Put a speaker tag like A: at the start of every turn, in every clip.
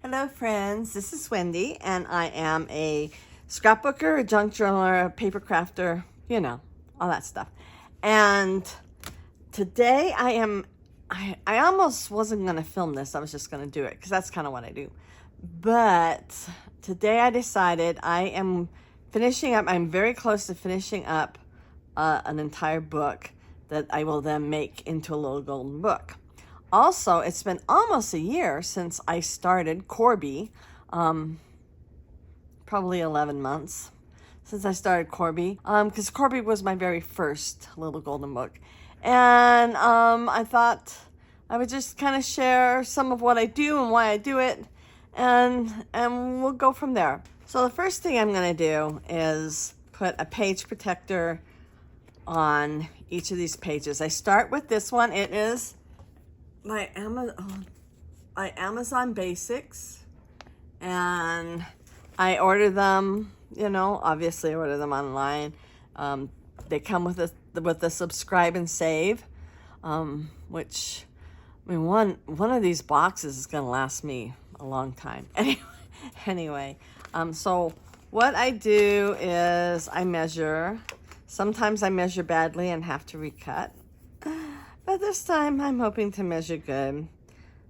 A: Hello friends, this is Wendy and I am a scrapbooker, a junk journaler, a paper crafter, you know, all that stuff. And today I almost wasn't going to film this. I was just going to do it because that's kind of what I do. But today I decided I'm very close to finishing up an entire book that I will then make into a little golden book. Also, it's been almost a year since I started Corby, probably 11 months since I started Corby, because Corby was my very first little golden book. And I thought I would just kind of share some of what I do and why I do it, and we'll go from there. So the first thing I'm going to do is put a page protector on each of these pages. I start with this one. It is my Amazon Basics, and I order them, obviously I order them online. They come with a subscribe and save, which, one of these boxes is going to last me a long time. Anyway, so what I do is I measure. Sometimes I measure badly and have to recut. But this time I'm hoping to measure good.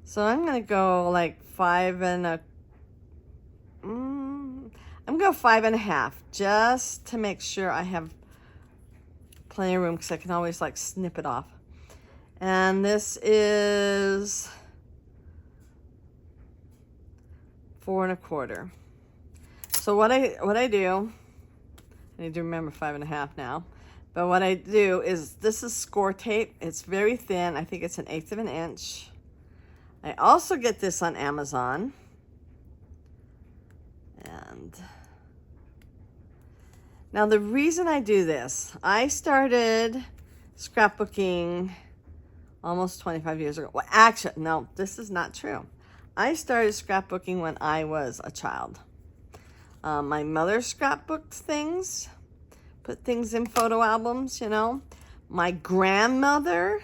A: So I'm going to go like 5.5, just to make sure I have plenty of room, because I can always like snip it off. And this is 4.25. So what I do, I need to remember 5.5 now. But what I do is, this is score tape. It's very thin. I think it's 1/8 of an inch. I also get this on Amazon. And now the reason I do this, I started scrapbooking almost 25 years ago. Well, actually, no, this is not true. I started scrapbooking when I was a child. My mother scrapbooked things. Put things in photo albums, My grandmother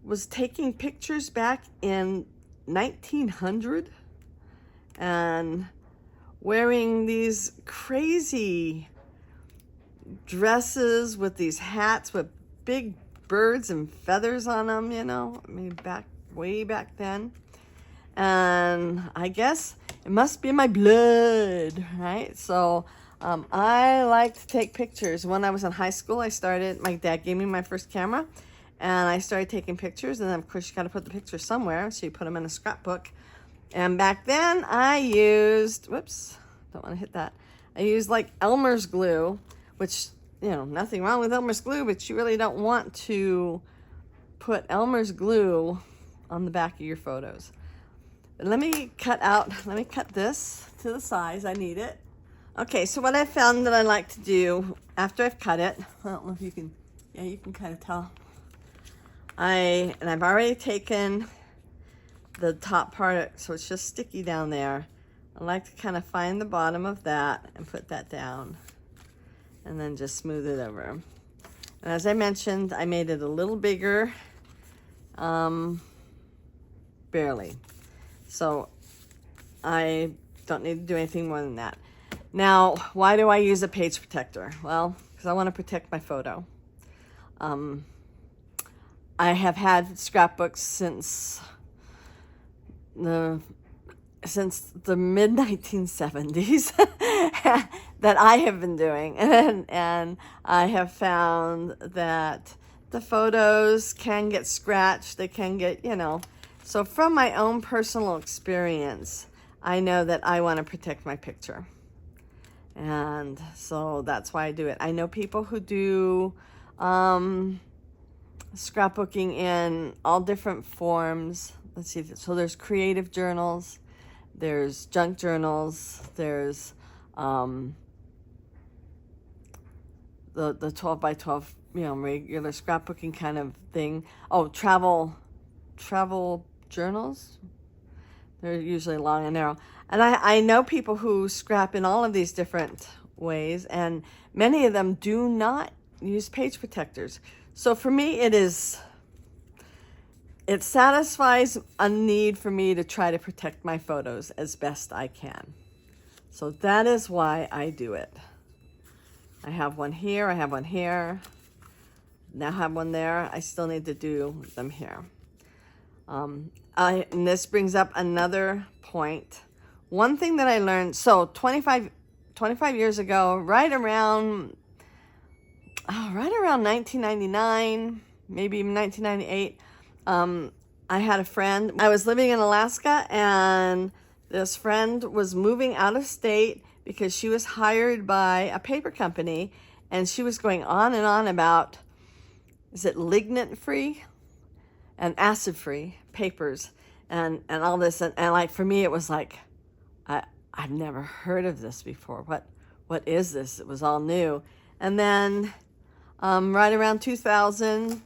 A: was taking pictures back in 1900 and wearing these crazy dresses with these hats with big birds and feathers on them, way back then. And I guess it must be in my blood, right? So I like to take pictures. When I was in high school, my dad gave me my first camera, and I started taking pictures. And then, of course, you got to put the pictures somewhere, so you put them in a scrapbook. And back then, I used, whoops, don't want to hit that. I used like Elmer's glue, which, nothing wrong with Elmer's glue, but you really don't want to put Elmer's glue on the back of your photos. But let me cut this to the size I need it. Okay, so what I found that I like to do after I've cut it, I don't know if you can, you can kind of tell. I've already taken the top part, so it's just sticky down there. I like to kind of find the bottom of that and put that down, and then just smooth it over. And as I mentioned, I made it a little bigger, barely. So I don't need to do anything more than that. Now, why do I use a page protector? Well, because I want to protect my photo. I have had scrapbooks since the mid-1970s that I have been doing. And I have found that the photos can get scratched. They can get, So from my own personal experience, I know that I want to protect my picture. And so that's why I do it. I know people who do scrapbooking in all different forms. Let's see. So there's creative journals, there's junk journals, there's the 12 by 12, regular scrapbooking kind of thing. Oh, travel journals. They're usually long and narrow. And I know people who scrap in all of these different ways, and many of them do not use page protectors. So for me, it is it satisfies a need for me to try to protect my photos as best I can. So that is why I do it. I have one here, I have one here, now I have one there. I still need to do them here. And this brings up another point. One thing that I learned, so 25 years ago, right around 1999, maybe even 1998, I had a friend. I was living in Alaska, and this friend was moving out of state because she was hired by a paper company, and she was going on and on about, is it lignin-free and acid-free papers and all this. And like, for me, it was like, I've never heard of this before. What is this? It was all new. And then right around 2000,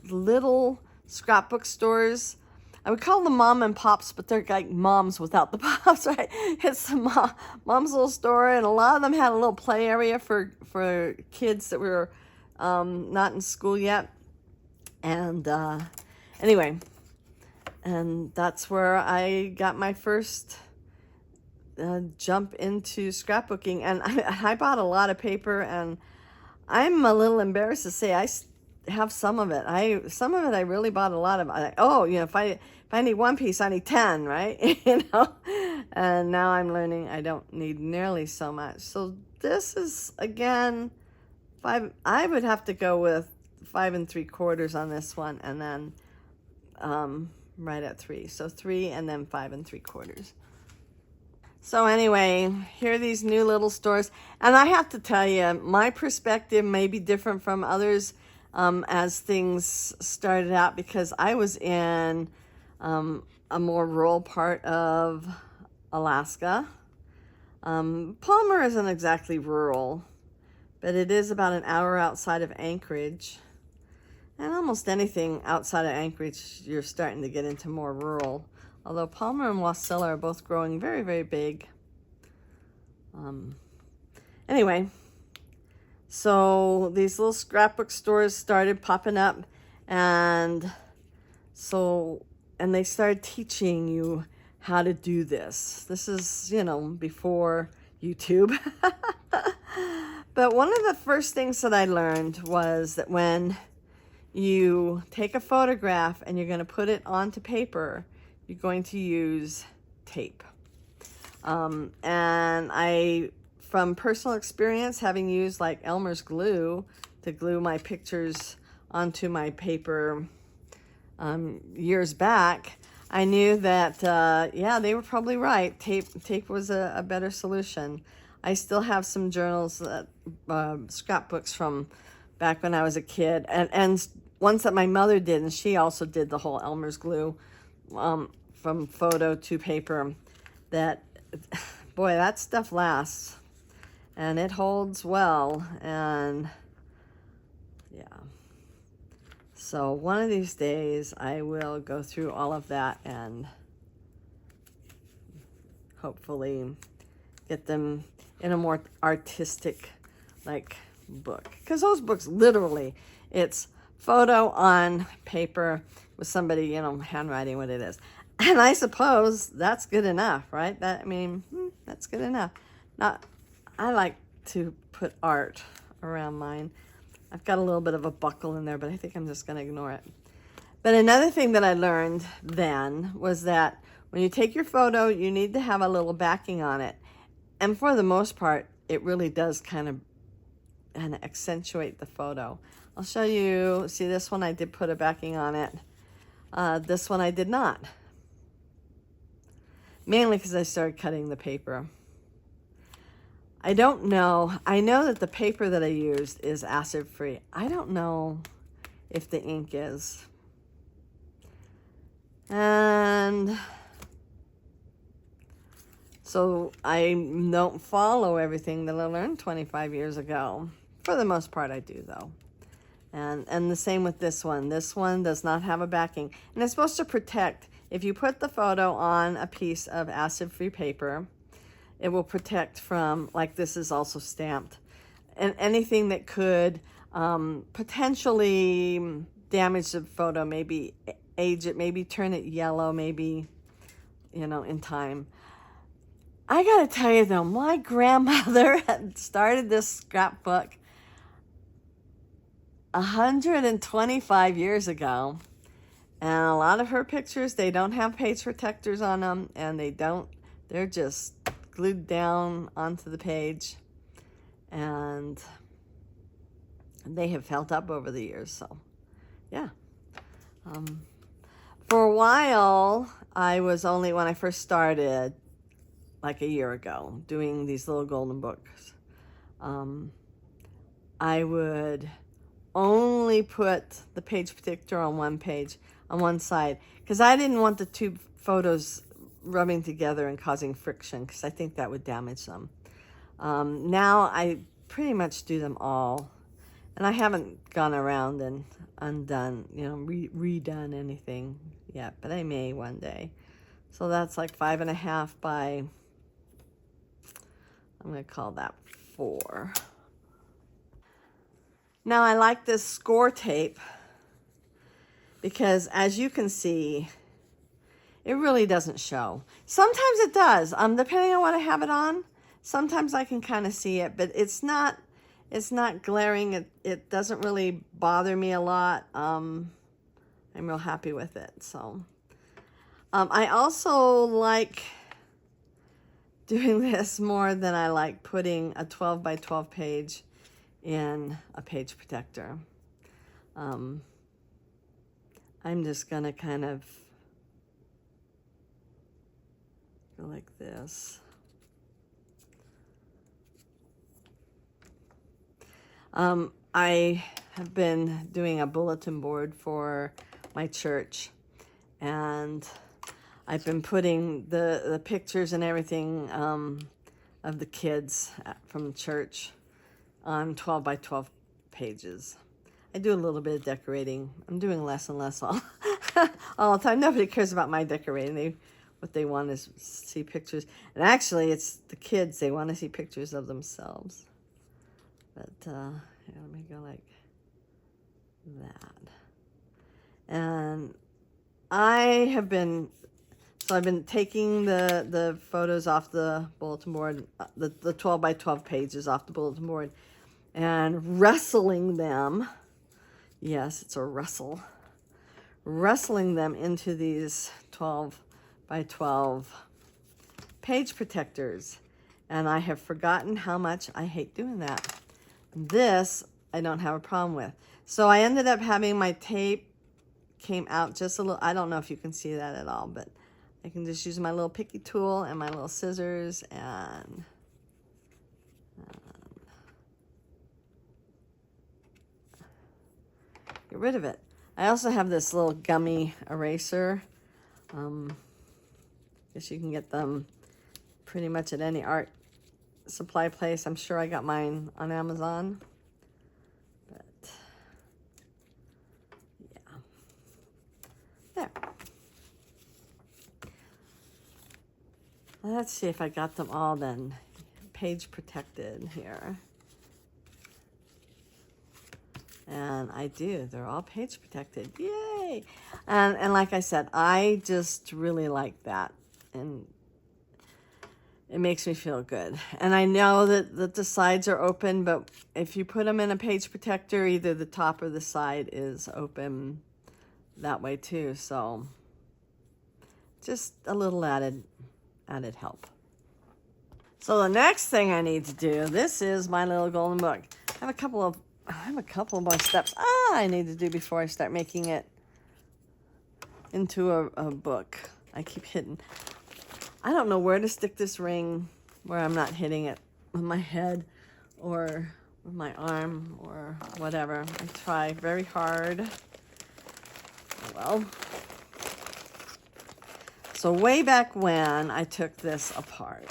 A: little scrapbook stores, I would call them mom and pops, but they're like moms without the pops, right? It's the mom's little store, and a lot of them had a little play area for kids that were not in school yet. And anyway, and that's where I got my first jump into scrapbooking. And I bought a lot of paper, and I'm a little embarrassed to say I have some of it. I really bought a lot of. If I need one piece, I need 10, right? And now I'm learning I don't need nearly so much. So this is, again, 5. I would have to go with 5 3/4 on this one, and then right at 3. So 3 and then 5 3/4. So anyway, here are these new little stores. And I have to tell you, my perspective may be different from others as things started out, because I was in a more rural part of Alaska. Palmer isn't exactly rural, but it is about an hour outside of Anchorage. And almost anything outside of Anchorage, you're starting to get into more rural. Although Palmer and Wasilla are both growing very, very big. Anyway, so these little scrapbook stores started popping up, and they started teaching you how to do this. This is, before YouTube. But one of the first things that I learned was that when you take a photograph and you're going to put it onto paper, you're going to use tape. And from personal experience, having used like Elmer's glue to glue my pictures onto my paper years back, I knew that, they were probably right. Tape was a better solution. I still have some journals, scrapbooks from back when I was a kid, and ones that my mother did, and she also did the whole Elmer's glue from photo to paper. That, boy, that stuff lasts, and it holds well, and yeah. So one of these days I will go through all of that and hopefully get them in a more artistic book, because those books, literally, it's photo on paper with somebody handwriting what it is. And I suppose that's good enough, right? That's good enough. I like to put art around mine. I've got a little bit of a buckle in there, but I think I'm just going to ignore it. But another thing that I learned then was that when you take your photo, you need to have a little backing on it. And for the most part, it really does kind of accentuate the photo. I'll show you. See, this one I did put a backing on it. This one I did not. Mainly because I started cutting the paper. I don't know. I know that the paper that I used is acid-free. I don't know if the ink is. And so I don't follow everything that I learned 25 years ago. For the most part, I do, though. And the same with this one. This one does not have a backing. And it's supposed to protect. If you put the photo on a piece of acid-free paper, it will protect from, like this is also stamped, and anything that could potentially damage the photo, maybe age it, maybe turn it yellow, maybe, you know, in time. I gotta tell you though, my grandmother had started this scrapbook 125 years ago. And a lot of her pictures, they don't have page protectors on them, and they're just glued down onto the page. And they have felt up over the years, so yeah. For a while, when I first started, like a year ago, doing these little golden books, I would only put the page protector on one side, because I didn't want the two photos rubbing together and causing friction, because I think that would damage them. Now I pretty much do them all, and I haven't gone around and undone, you know, redone anything yet, but I may one day. So that's like 5.5 by, I'm going to call that 4. Now I like this score tape because, as you can see, it really doesn't show. Sometimes it does, depending on what I have it on. Sometimes I can kind of see it, but it's not glaring. It doesn't really bother me a lot. I'm real happy with it. So I also like doing this more than I like putting a 12 by 12 page in a page protector. I'm just gonna kind of go like this. I have been doing a bulletin board for my church, and I've been putting the pictures and everything of the kids from church on 12 by 12 pages. I do a little bit of decorating. I'm doing less and less all the time. Nobody cares about my decorating. What they want is see pictures. And actually, it's the kids. They want to see pictures of themselves. But here, let me go like that. And I've been taking the photos off the bulletin board, the 12 by 12 pages off the bulletin board, and wrestling them. Yes, it's a wrestle. Wrestling them into these 12 by 12 page protectors. And I have forgotten how much I hate doing that. This, I don't have a problem with. So I ended up having my tape came out just a little. I don't know if you can see that at all, but I can just use my little picky tool and my little scissors and get rid of it. I also have this little gummy eraser. Guess you can get them pretty much at any art supply place. I'm sure I got mine on Amazon. But yeah. There. Let's see if I got them all then page protected here. And I do. They're all page protected. Yay! And like I said, I just really like that. And it makes me feel good. And I know that the sides are open, but if you put them in a page protector, either the top or the side is open that way too. So just a little added help. So the next thing I need to do, this is my little golden book. I have a couple more steps I need to do before I start making it into a book. I keep hitting. I don't know where to stick this ring where I'm not hitting it with my head or with my arm or whatever. I try very hard. Well, so way back when I took this apart.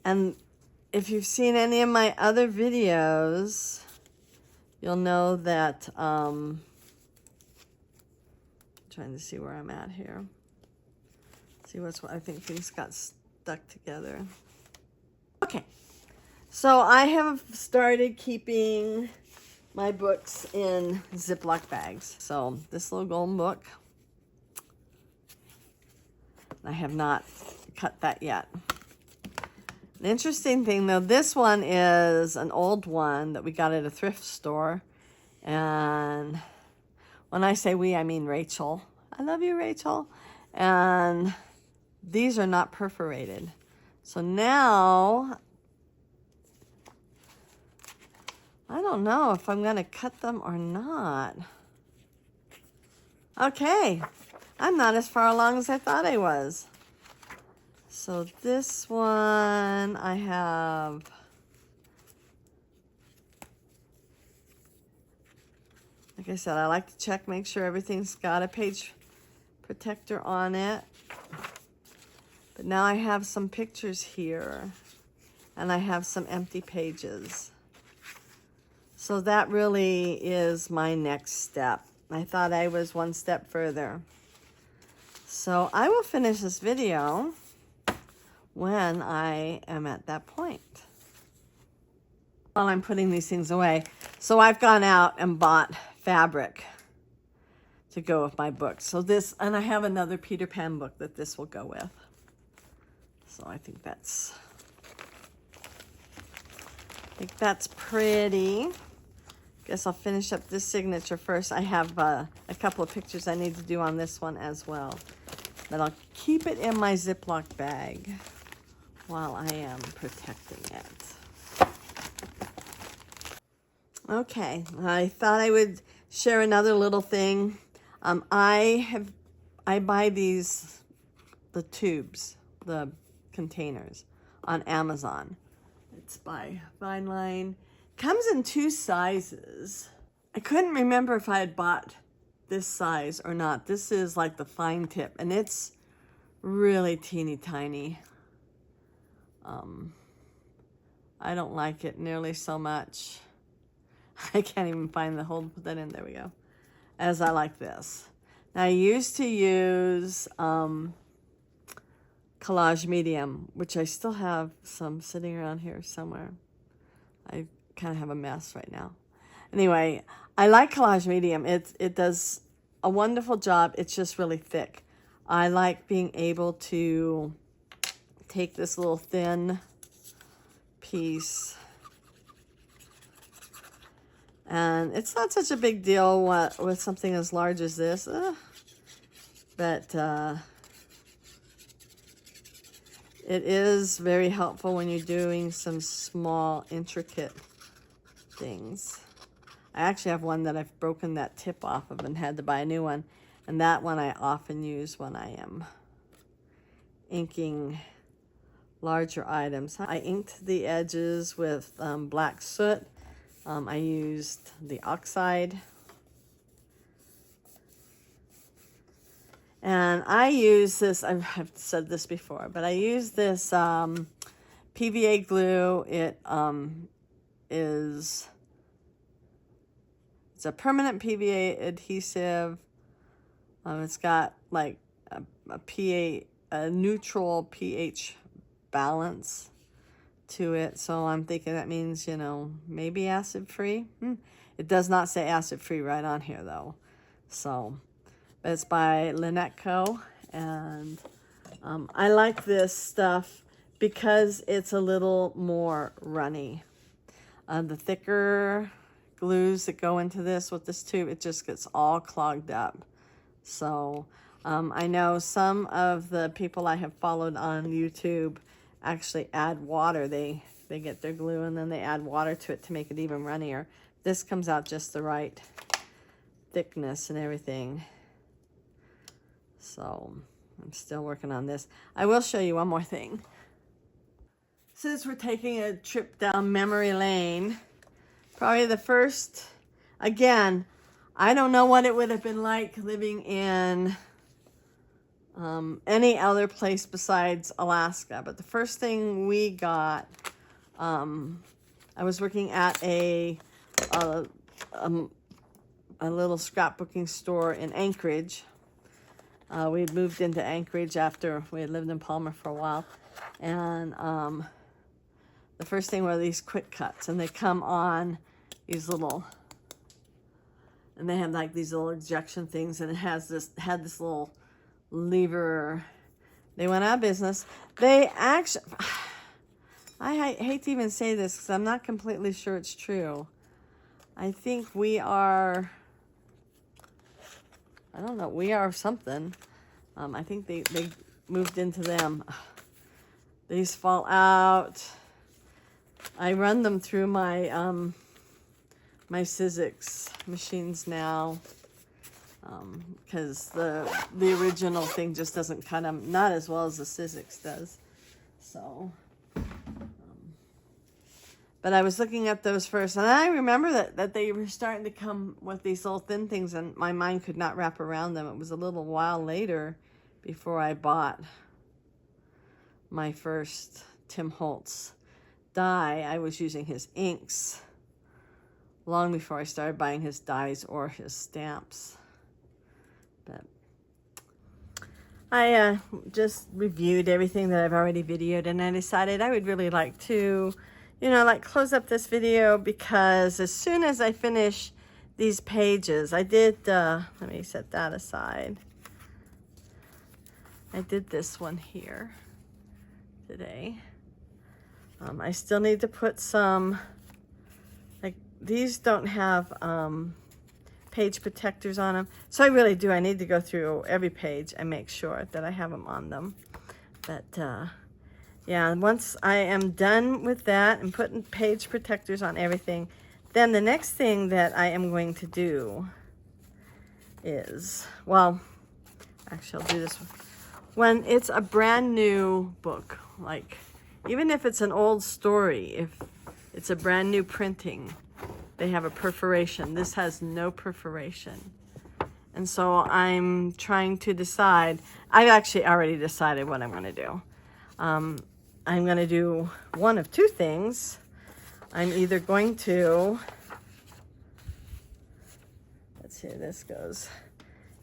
A: And if you've seen any of my other videos, you'll know that, trying to see where I'm at here. See what's what, I think things got stuck together. Okay, so I have started keeping my books in Ziploc bags. So this little golden book, I have not cut that yet. An interesting thing though, this one is an old one that we got at a thrift store. And when I say we, I mean Rachel. I love you, Rachel. And these are not perforated. So now, I don't know if I'm going to cut them or not. Okay, I'm not as far along as I thought I was. So this one I have, like I said, I like to check, make sure everything's got a page protector on it. But now I have some pictures here, and I have some empty pages. So that really is my next step. I thought I was one step further. So I will finish this video when I am at that point. While I'm putting these things away. So I've gone out and bought fabric to go with my books. So this, and I have another Peter Pan book that this will go with. So I think that's pretty. Guess I'll finish up this signature first. I have a couple of pictures I need to do on this one as well. But I'll keep it in my Ziploc bag while I am protecting it. Okay, I thought I would share another little thing. I buy these, the tubes, the containers on Amazon. It's by Vineline. Comes in 2 sizes. I couldn't remember if I had bought this size or not. This is like the fine tip, and it's really teeny tiny. I don't like it nearly so much. I can't even find the hole to put that in. There we go. As I like this. Now, I used to use Collage Medium, which I still have some sitting around here somewhere. I kind of have a mess right now. Anyway, I like Collage Medium. It does a wonderful job. It's just really thick. I like being able to take this little thin piece, and it's not such a big deal with something as large as this, but it is very helpful when you're doing some small, intricate things. I actually have one that I've broken that tip off of and had to buy a new one. And that one I often use when I am inking larger items. I inked the edges with black soot. I used the oxide. And I use this, I've said this before, but I use this PVA glue. It's a permanent PVA adhesive. It's got like a neutral pH balance to it. So I'm thinking that means, you know, maybe acid-free. It does not say acid-free right on here though. So, but it's by Lynette Co. And I like this stuff because it's a little more runny. The thicker glues that go into this with this tube, it just gets all clogged up. So I know some of the people I have followed on YouTube actually add water. They get their glue and then they add water to it to make it even runnier. This comes out just the right thickness and everything. So I'm still working on this. I will show you one more thing. Since we're taking a trip down memory lane, probably the first, again, I don't know what it would have been like living in any other place besides Alaska. But the first thing we got, I was working at a little scrapbooking store in Anchorage. We had moved into Anchorage after we had lived in Palmer for a while. And the first thing were these quick cuts. And they come on these little And they have like these little ejection things, and it had this little lever. They went out of business. They actually, I hate to even say this because I'm not completely sure it's true. I think we are, I don't know, we are something. I think they moved into them. These fall out. I run them through my my Sizzix machines now, because the original thing just doesn't cut them, not as well as the Sizzix does. So, but I was looking at those first, and I remember that they were starting to come with these little thin things, and my mind could not wrap around them. It was a little while later before I bought my first Tim Holtz die. I was using his inks long before I started buying his dies or his stamps. But I just reviewed everything that I've already videoed, and I decided I would really like to, like close up this video, because as soon as I finish these pages, I did, let me set that aside. I did this one here today. I still need to put some, like these don't have page protectors on them. So I really do. I need to go through every page and make sure that I have them on them. But yeah, once I am done with that and putting page protectors on everything, then the next thing that I am going to do is, well, actually I'll do this one. When it's a brand new book, like even if it's an old story, if it's a brand new printing, they have a perforation. This has no perforation. And so I'm trying to decide, I've actually already decided what I'm gonna do. I'm gonna do one of two things. I'm either going to, let's see, this goes,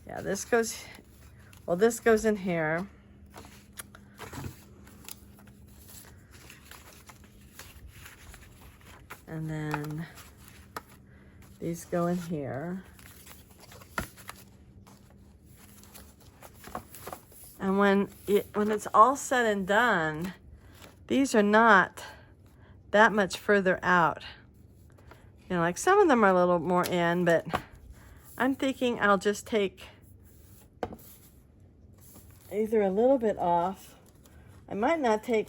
A: yeah, this goes, well, this goes in here. And then these go in here. And when it's all said and done, these are not that much further out. Like some of them are a little more in, but I'm thinking I'll just take either a little bit off. I might not take,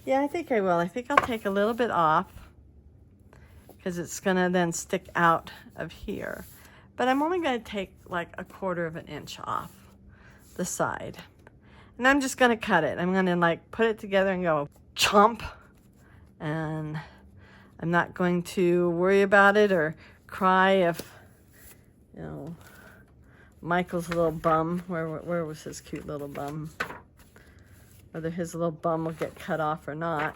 A: yeah, I think I will. I think I'll take a little bit off, because it's gonna then stick out of here. But I'm only gonna take like 1/4 of an inch off the side. And I'm just gonna cut it. I'm gonna like put it together and go chomp. And I'm not going to worry about it or cry if, Michael's little bum, where was his cute little bum? Whether his little bum will get cut off or not.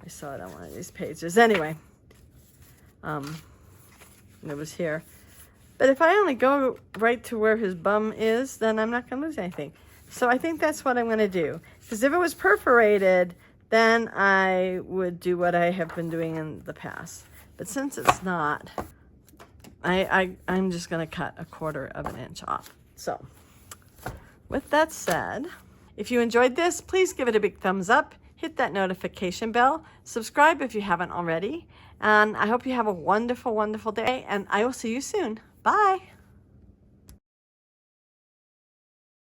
A: I saw it on one of these pages. Anyway, it was here. But if I only go right to where his bum is, then I'm not going to lose anything. So I think that's what I'm going to do. Because if it was perforated, then I would do what I have been doing in the past. But since it's not, I'm just going to cut 1/4 of an inch off. So with that said, if you enjoyed this, please give it a big thumbs up. Hit that notification bell. Subscribe if you haven't already. And I hope you have a wonderful, wonderful day. And I will see you soon. Bye.